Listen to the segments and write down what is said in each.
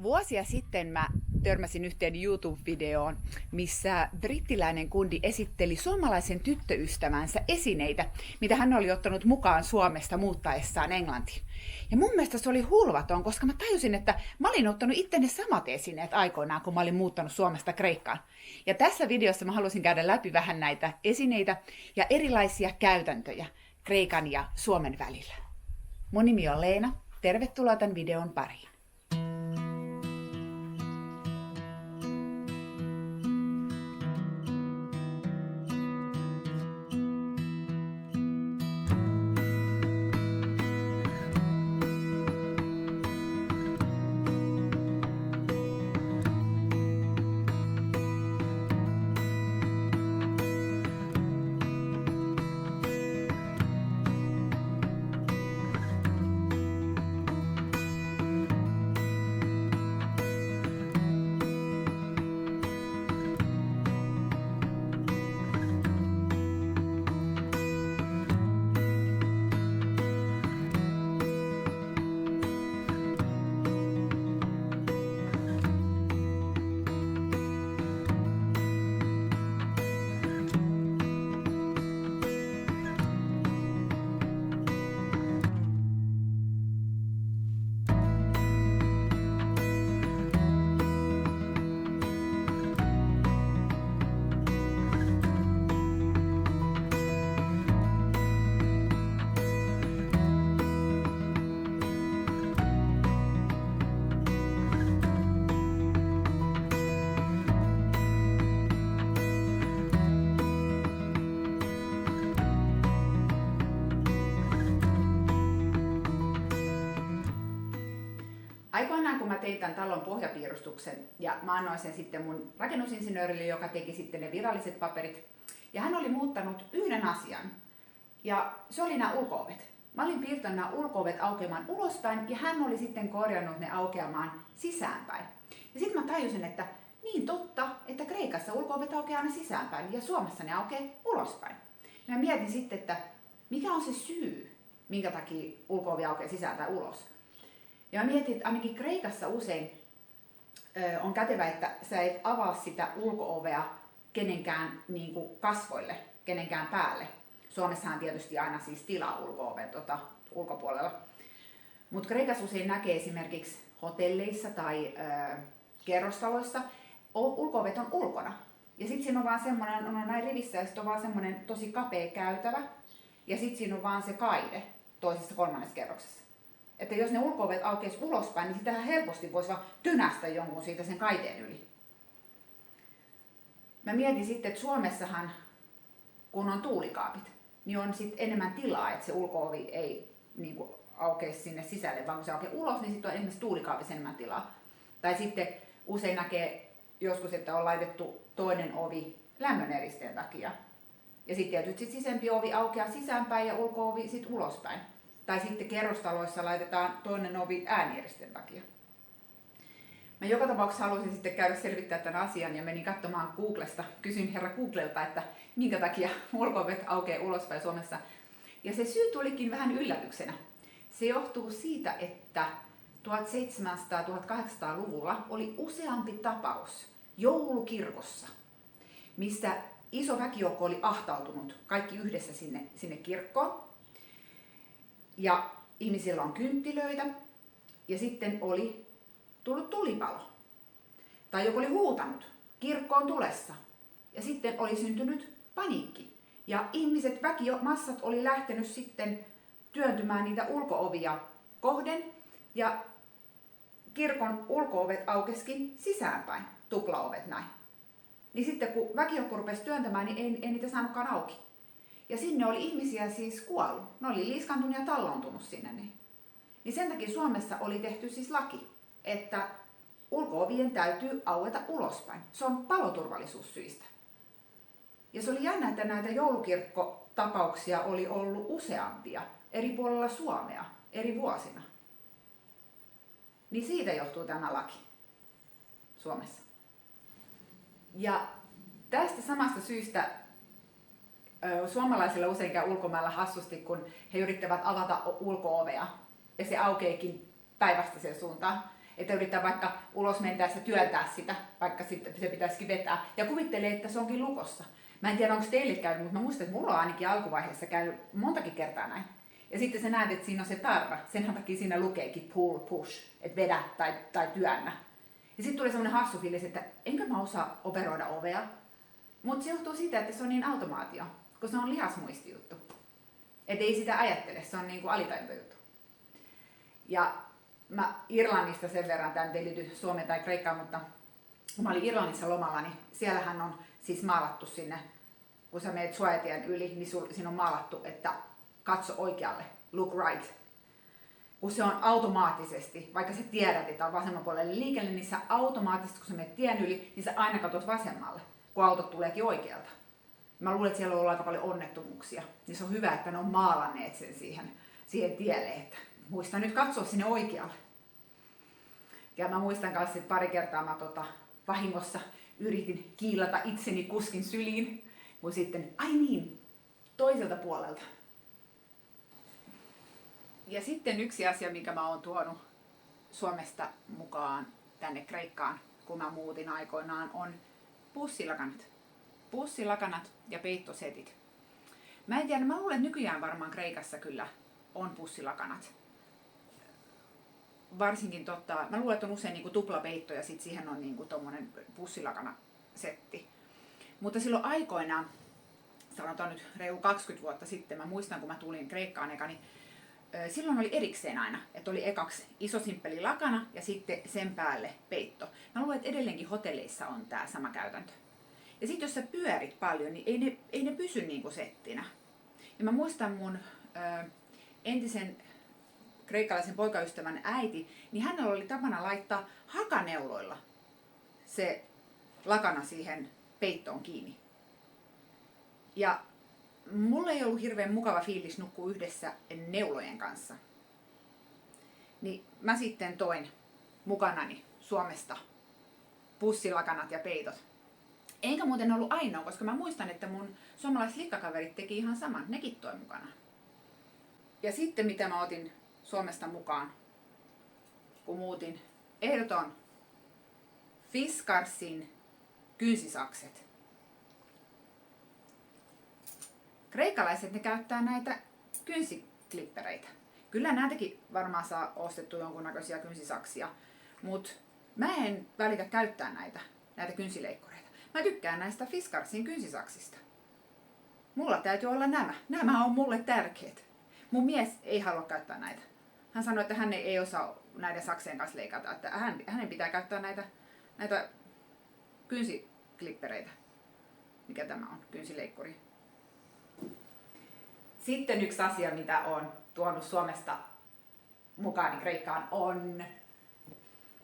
Vuosia sitten mä törmäsin yhteen YouTube-videoon, missä brittiläinen kundi esitteli suomalaisen tyttöystävänsä esineitä, mitä hän oli ottanut mukaan Suomesta muuttaessaan Englantiin. Ja mun mielestä se oli hulvaton, koska mä tajusin, että mä olin ottanut itse ne samat esineet aikoinaan, kun mä olin muuttanut Suomesta Kreikkaan. Ja tässä videossa mä halusin käydä läpi vähän näitä esineitä ja erilaisia käytäntöjä Kreikan ja Suomen välillä. Mun nimi on Leena. Tervetuloa tämän videon pariin. Aikoinaan kun mä tein tämän talon pohjapiirustuksen ja mä annoin sen sitten mun rakennusinsinöörille, joka teki sitten ne viralliset paperit. Ja hän oli muuttanut yhden asian ja se oli nämä ulko-ovet. Mä olin piirtänyt nämä ulko-ovet aukeamaan ulospäin ja hän oli sitten korjannut ne aukeamaan sisäänpäin. Ja sitten mä tajusin, että niin totta, että Kreikassa ulko-ovet aukeaa aina sisäänpäin ja Suomessa ne aukeaa ulospäin. Ja mä mietin sitten, että mikä on se syy, minkä takia ulko-ovi aukeaa sisään tai ulos. Ja mä mietin, että ainakin Kreikassa usein on kätevä, että sä et avaa sitä ulko-ovea kenenkään niin kuin kasvoille, kenenkään päälle. Suomessahan tietysti aina siis tilaa ulko-oven ulkopuolella. Mutta Kreikassa usein näkee esimerkiksi hotelleissa tai kerrostaloissa, ulko-ovet on ulkona. Ja sitten siinä on vaan semmoinen, on näin rivissä ja sitten on vaan semmoinen tosi kapea käytävä. Ja sitten siinä on vaan se kaide toisessa kolmannessa kerroksessa. Että jos ne ulko-ovet aukeisi ulospäin, niin sitähän helposti voisi vaan tynästä jonkun siitä sen kaiteen yli. Mä mietin sitten, että Suomessahan, kun on tuulikaapit, niin on sitten enemmän tilaa, että se ulko-ovi ei niin kuin aukeisi sinne sisälle, vaan kun se aukeaa ulos, niin sitten on esimerkiksi tuulikaapissa enemmän tilaa. Tai sitten usein näkee joskus, että on laitettu toinen ovi lämmöneristeen takia. Ja sitten tietysti sisempi ovi aukeaa sisäänpäin ja ulko-ovi sitten ulospäin. Tai sitten kerrostaloissa laitetaan toinen ovi äänieristeen takia. Mä joka tapauksessa halusin sitten käydä selvittää tämän asian ja menin katsomaan Googlesta. Kysyin herra Googlelta, että minkä takia ulko-ovet aukeaa ulospäin Suomessa. Ja se syy tulikin vähän yllätyksenä. Se johtuu siitä, että 1700-1800-luvulla oli useampi tapaus joulukirkossa, missä iso väkijoukko oli ahtautunut kaikki yhdessä sinne kirkkoon. Ja ihmisillä on kynttilöitä ja sitten oli tullut tulipalo. Tai joku oli huutanut, kirkko on tulessa. Ja sitten oli syntynyt paniikki. Ja ihmiset, väkimassat oli lähtenyt sitten työntymään niitä ulko-ovia kohden. Ja kirkon ulko-ovet aukeskin sisäänpäin, tuplaovet näin. Niin sitten kun väkijoukko rupesi työntämään, niin ei niitä saanutkaan auki. Ja sinne oli ihmisiä siis kuollut. Ne oli liiskantunut ja talloontunut sinne. Niin sen takia Suomessa oli tehty siis laki, että ulko-ovien täytyy aueta ulospäin. Se on paloturvallisuussyistä. Ja se oli jännä, että näitä joulukirkkotapauksia oli ollut useampia eri puolilla Suomea eri vuosina. Niin siitä johtuu tämä laki Suomessa. Ja tästä samasta syystä suomalaisilla usein käy ulkomailla hassusti, kun he yrittävät avata ulko-ovea ja se aukeekin päinvastaiseen suuntaan. Että yrittää vaikka ulos mentäessä työntää sitä, vaikka sitten se pitäisikin vetää. Ja kuvittelee, että se onkin lukossa. Mä en tiedä, onko teille käynyt, mutta mä muistan, että mulla on ainakin alkuvaiheessa käynyt montakin kertaa näin. Ja sitten sä näet, että siinä on se tarra. Sen takia siinä lukeekin pull, push, että vedä tai työnnä. Ja sitten tulee semmoinen hassu fiilis, että enkö mä osaa operoida ovea. Mutta se johtuu siitä, että se on niin automaatio, kun se on lihasmuistijuttu. Että ei sitä ajattele, se on niin kuin alitajuntajuttu. Ja mä Irlannista sen verran, tämä ei liity Suomeen tai Kreikkaan, mutta kun mä olin Irlannissa lomalla, niin siellähän on siis maalattu sinne, kun sä meet suojatien yli, niin siinä on maalattu, että katso oikealle, look right. Kun se on automaattisesti, vaikka sä tiedät, että on vasemman puolelle liikenne, niin sä automaattisesti, kun sä menet tien yli, niin sä aina katsot vasemmalle, kun autot tuleekin oikealta. Mä luulen, että siellä on ollut aika paljon onnettomuuksia, niin se on hyvä, että ne on maalanneet sen siihen tielle, että muista nyt katsoa sinne oikealle. Ja mä muistan kanssa, että pari kertaa mä vahingossa yritin kiilata itseni kuskin syliin, kun sitten, ai niin, toiselta puolelta. Ja sitten yksi asia, minkä mä oon tuonut Suomesta mukaan tänne Kreikkaan, kun mä muutin aikoinaan, on pussilakanat. Pussilakanat ja peittosetit. Mä en tiedä, mä luulen, että nykyään varmaan Kreikassa kyllä on pussilakanat. Varsinkin mä luulen, että on usein niinku tuplapeitto ja sitten siihen on niinku tommonen pussilakanasetti. Mutta silloin aikoinaan, sanotaan nyt reilu 20 vuotta sitten, mä muistan kun mä tulin Kreikkaan eka, niin silloin oli erikseen aina, että oli ekaksi iso simppeli lakana ja sitten sen päälle peitto. Mä luulen, että edelleenkin hotelleissa on tää sama käytäntö. Ja sitten jos sä pyörit paljon, niin ei ne pysy niinku settinä. Ja mä muistan mun entisen kreikkalaisen poikaystävän äiti, niin hänellä oli tapana laittaa hakaneuloilla se lakana siihen peittoon kiinni. Ja mulla ei ollut hirveän mukava fiilis nukkua yhdessä neulojen kanssa. Niin mä sitten toin mukanani Suomesta pussilakanat ja peitot. Enkä muuten ollut ainoa, koska mä muistan, että mun suomalaiset likkakaverit teki ihan saman. Nekin toi mukana. Ja sitten mitä mä otin Suomesta mukaan, kun muutin, ehdoton Fiskarsin kynsisakset. Kreikkalaiset ne käyttää näitä kynsiklippereitä. Kyllä näitäkin varmaan saa ostettu jonkunnäköisiä kynsisaksia, mutta mä en välitä käyttää näitä kynsileikkureita. Mä tykkään näistä Fiskarsin kynsisaksista. Mulla täytyy olla nämä. Nämä on mulle tärkeät. Mun mies ei halua käyttää näitä. Hän sanoi, että hän ei osaa näiden saksien kanssa leikata, että hänen pitää käyttää näitä kynsiklippereitä. Mikä tämä on? Kynsileikkuri. Sitten yksi asia, mitä olen tuonut Suomesta mukaan Kreikkaan, on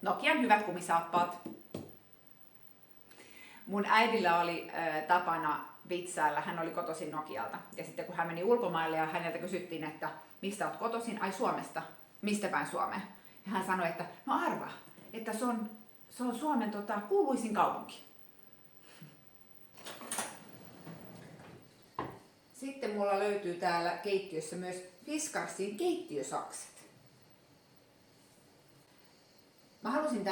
Nokian hyvät kumisaappaat. Mun äidillä oli tapana vitsailla, hän oli kotoisin Nokialta. Ja sitten kun hän meni ulkomaille ja häneltä kysyttiin, että mistä olet kotoisin, ai Suomesta, mistä päin Suomeen. Ja hän sanoi, että no arvaa, että se on Suomen kuuluisin kaupunki. Sitten mulla löytyy täällä keittiössä myös Fiskarsin keittiösakset. Mä halusin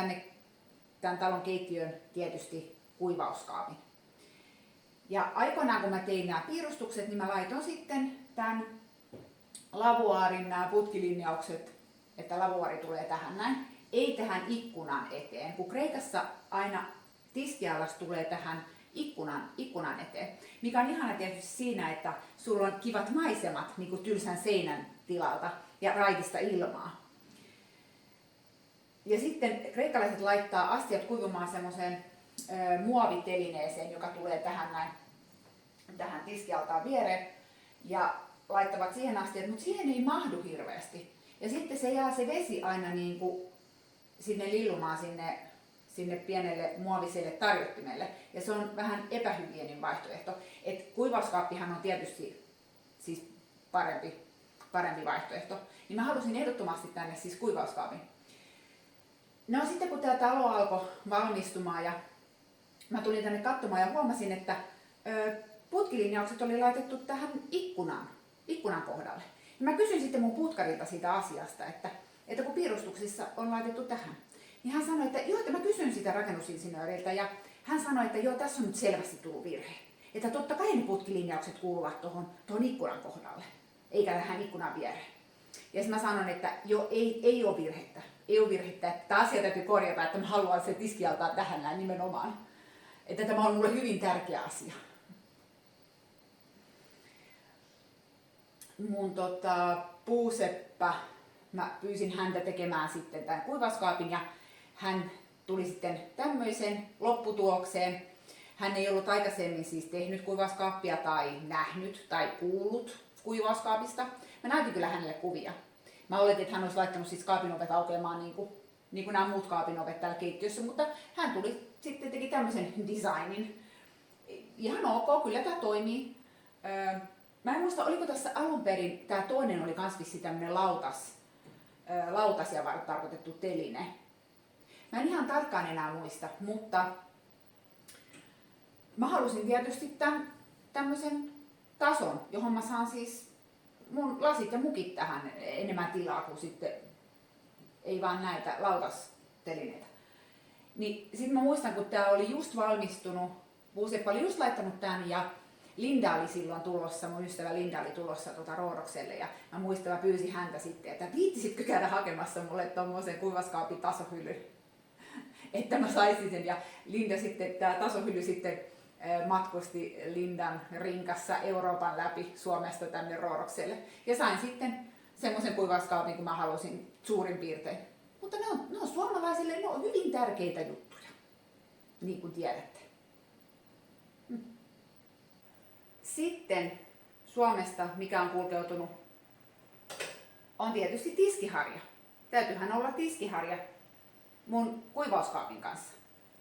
tämän talon keittiön tietysti kuivauskaapin. Ja aikoinaan kun mä tein nämä piirustukset, niin mä laitoin sitten tämän lavuaarin nämä putkilinjaukset, että lavuaari tulee tähän näin, ei tähän ikkunan eteen, kun Kreikassa aina tiskialas tulee tähän ikkunan eteen, mikä on ihana tietysti siinä, että sulla on kivat maisemat niin kuin tylsän seinän tilalta ja raitista ilmaa. Ja sitten kreikkalaiset laittaa astiat kuivumaan semmoiseen muovitelineeseen, joka tulee tähän tiskialtaan viereen ja laittavat siihen astiat, mutta siihen ei mahdu hirveästi. Ja sitten se jää se vesi aina niin kuin sinne lillumaan sinne pienelle muoviselle tarjottimelle. Ja se on vähän epähygienin vaihtoehto. Et kuivauskaappihan on tietysti siis parempi vaihtoehto. Niin mä halusin ehdottomasti tänne siis kuivauskaapin. No sitten kun tämä talo alkoi valmistumaan ja mä tulin tänne katsomaan ja huomasin, että putkilinjaukset oli laitettu tähän ikkunan kohdalle. Ja mä kysyin sitten mun putkarilta siitä asiasta, että kun piirustuksissa on laitettu tähän. niin hän sanoi, että joo, että mä kysyn sitä rakennusinsinööriltä ja hän sanoi, että joo, tässä on nyt selvästi tullut virhe. Että totta kai ne putkilinjaukset kuuluvat tuohon ikkunan kohdalle, eikä tähän ikkunan viereen. Ja sitten mä sanon, että joo, ei ole virhettä. Ei ole virhettä, että tämä asia täytyy korjata, että mä haluan se tiskialtaan tähän näin nimenomaan. Että tämä on mulle hyvin tärkeä asia. Mun puuseppä, mä pyysin häntä tekemään sitten tämän kuivauskaapin ja hän tuli sitten tämmöisen lopputulokseen. Hän ei ollut aikaisemmin siis tehnyt kuivauskaappia tai nähnyt tai kuullut kuivauskaapista. Mä näytin kyllä hänelle kuvia. Mä oletin, että hän olisi laittanut siis kaapinovet aukeamaan niin kuin nämä muut kaapinovet täällä keittiössä, mutta hän tuli sitten teki tämmöisen designin. Ihan ok, kyllä tämä toimii. Mä en muista, oliko tässä alun perin, tämä toinen oli kans vissi tämmönen lautasia varten tarkoitettu teline. Mä en ihan tarkkaan enää muista, mutta mä halusin tietysti tämmöisen tason, johon mä saan siis mun lasit ja mukit tähän enemmän tilaa kuin sitten ei vaan näitä lautastelineitä. Niin sit mä muistan, kun tää oli just valmistunut, Puuseppä oli just laittanut tän ja Linda oli silloin tulossa, mun ystävä Linda oli tulossa Roorokselle ja mä muistan, mä pyysin häntä sitten, että viittisitkö käydä hakemassa mulle tommosen kuivaskaapin tasohyllyn, että mä saisin sen. Ja Linda sitten, tää tasohylly sitten matkusti Lindan rinkassa Euroopan läpi Suomesta tänne Roorokselle. Ja sain sitten semmoisen kuivauskaapin, kun mä halusin suurin piirtein. Mutta ne on suomalaisille ne on hyvin tärkeitä juttuja, niin kuin tiedätte. Sitten Suomesta, mikä on kulkeutunut, on tietysti tiskiharja. Täytyyhän olla tiskiharja mun kuivauskaapin kanssa,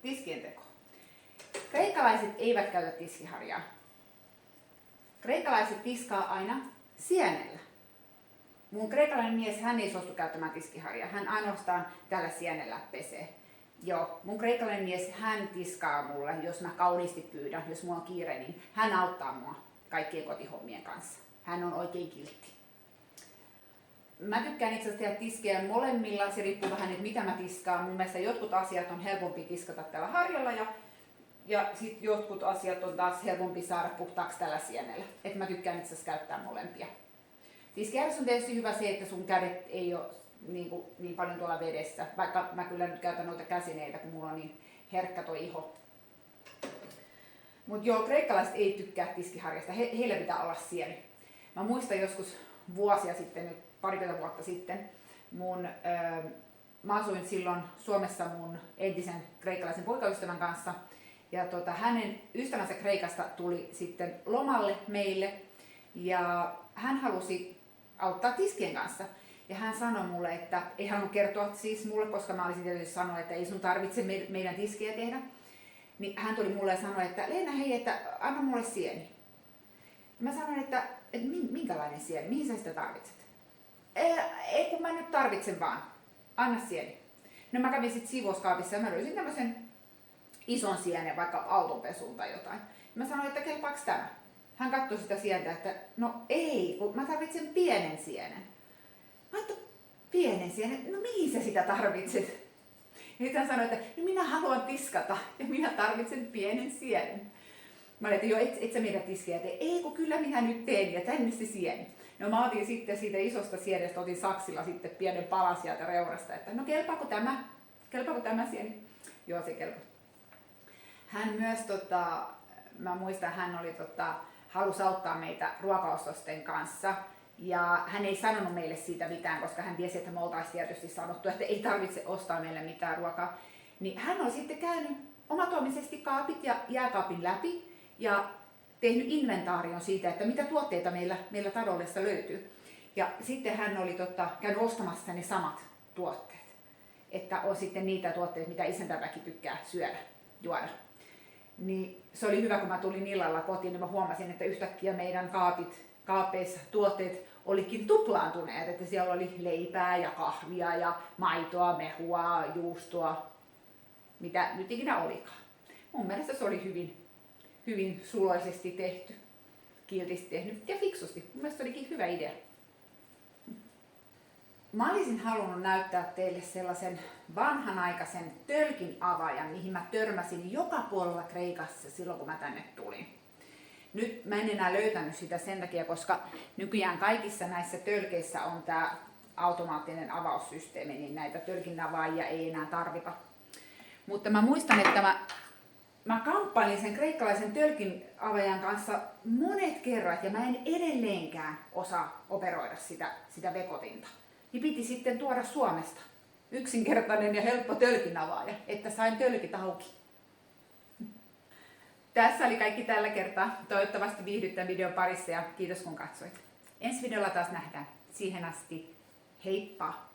tiskien teko. Kreikalaiset eivät käytä tiskiharjaa. Kreikalaiset tiskaa aina sienellä. Mun kreikalainen mies, hän ei suostu käyttämään tiskiharjaa. Hän ainoastaan tällä sienellä pesee. Joo, mun kreikkalainen mies, hän tiskaa mulle, jos mä kauniisti pyydän, jos mulla on kiire, niin hän auttaa mua kaikkien kotihommien kanssa. Hän on oikein kiltti. Mä tykkään itse asiassa tehdä tiskejä molemmilla, se riippuu vähän, että mitä mä tiskaan. Mun mielestä jotkut asiat on helpompi tiskata tällä harjalla ja sitten jotkut asiat on taas helpompi saada puhtaaksi tällä sienellä. Et mä tykkään itse asiassa käyttää molempia. Tiskijärjestys on tietysti hyvä se, että sun kädet ei ole niin paljon tuolla vedessä, vaikka mä kyllä nyt käytän noita käsineitä, kun mulla on niin herkkä toi iho. Mut joo, kreikkalaiset ei tykkää tiskiharjasta, heillä pitää olla sieni. Mä muistan joskus vuosia sitten, nyt parikymmentä vuotta sitten, mä asuin silloin Suomessa mun entisen kreikkalaisen poikaystävän kanssa. Ja hänen ystävänsä Kreikasta tuli sitten lomalle meille ja hän halusi auttaa tiskien kanssa. Ja hän sanoi mulle, että ei halunnut kertoa siis mulle, koska mä olisin tietysti sanonut, että ei sun tarvitse meidän tiskejä tehdä. Niin hän tuli mulle ja sanoi, että Leena hei, että anna mulle sieni. Mä sanoin, että minkälainen sieni, mihin sä sitä tarvitset? Ei kun mä nyt tarvitsen vaan, anna sieni. No mä kävin sitten siivouskaapissa ja mä löysin tämmöisen ison sienen, vaikka autonpesuun tai jotain. Mä sanoin, että kelpaaks tämä? Hän katsoi sitä sientä, että no ei, kun mä tarvitsen pienen sienen. Mä ajattelin, pienen sienen, no mihin sä sitä tarvitset? Ja sitten hän sanoi, että no minä haluan tiskata ja minä tarvitsen pienen sienen. Mä olin, että joo, et sä meidän tiskiä tee. Ei kun kyllä minä nyt teen ja tänne se sieni. No mä otin sitten siitä isosta sienestä, otin saksilla sitten pienen palan sieltä reunasta, että no kelpaako tämä sieni? Joo, se kelpaa. Hän myös, mä muistan, hän oli, halusi auttaa meitä ruokaostosten kanssa. Ja hän ei sanonut meille siitä mitään, koska hän tiesi, että me oltaisiin tietysti sanottu, että ei tarvitse ostaa meille mitään ruokaa. Niin hän on sitten käynyt omatoimisesti kaapit ja jääkaapin läpi ja tehnyt inventaarion siitä, että mitä tuotteita meillä taloudessa löytyy. Ja sitten hän oli käynyt ostamassa ne samat tuotteet. Että on sitten niitä tuotteita, mitä isäntäväki tykkää syödä, juoda. Niin se oli hyvä, kun mä tulin illalla kotiin, niin mä huomasin, että yhtäkkiä meidän kaapeissa tuotteet olikin tuplaantuneet, että siellä oli leipää ja kahvia ja maitoa, mehua, juustoa, mitä nyt ikinä olikaan. Mun mielestä se oli hyvin suloisesti tehty, kiltisti tehty ja fiksusti. Mun mielestä se olikin hyvä idea. mä olisin halunnut näyttää teille sellaisen vanhanaikaisen tölkin avaajan, mihin mä törmäsin joka puolella Kreikassa silloin, kun mä tänne tulin. Nyt mä en enää löytänyt sitä sen takia, koska nykyään kaikissa näissä tölkeissä on tää automaattinen avaussysteemi, niin näitä tölkin avaajia ei enää tarvita. Mutta mä muistan, että mä kamppailin sen kreikkalaisen tölkin avaajan kanssa monet kerrat ja mä en edelleenkään osaa operoida sitä vekotinta. Niin piti sitten tuoda Suomesta yksinkertainen ja helppo tölkin avaaja, että sain tölkit auki. Tässä oli kaikki tällä kertaa. Toivottavasti viihdyt tämän videon parissa ja kiitos kun katsoit. Ensi videolla taas nähdään. Siihen asti, heippa!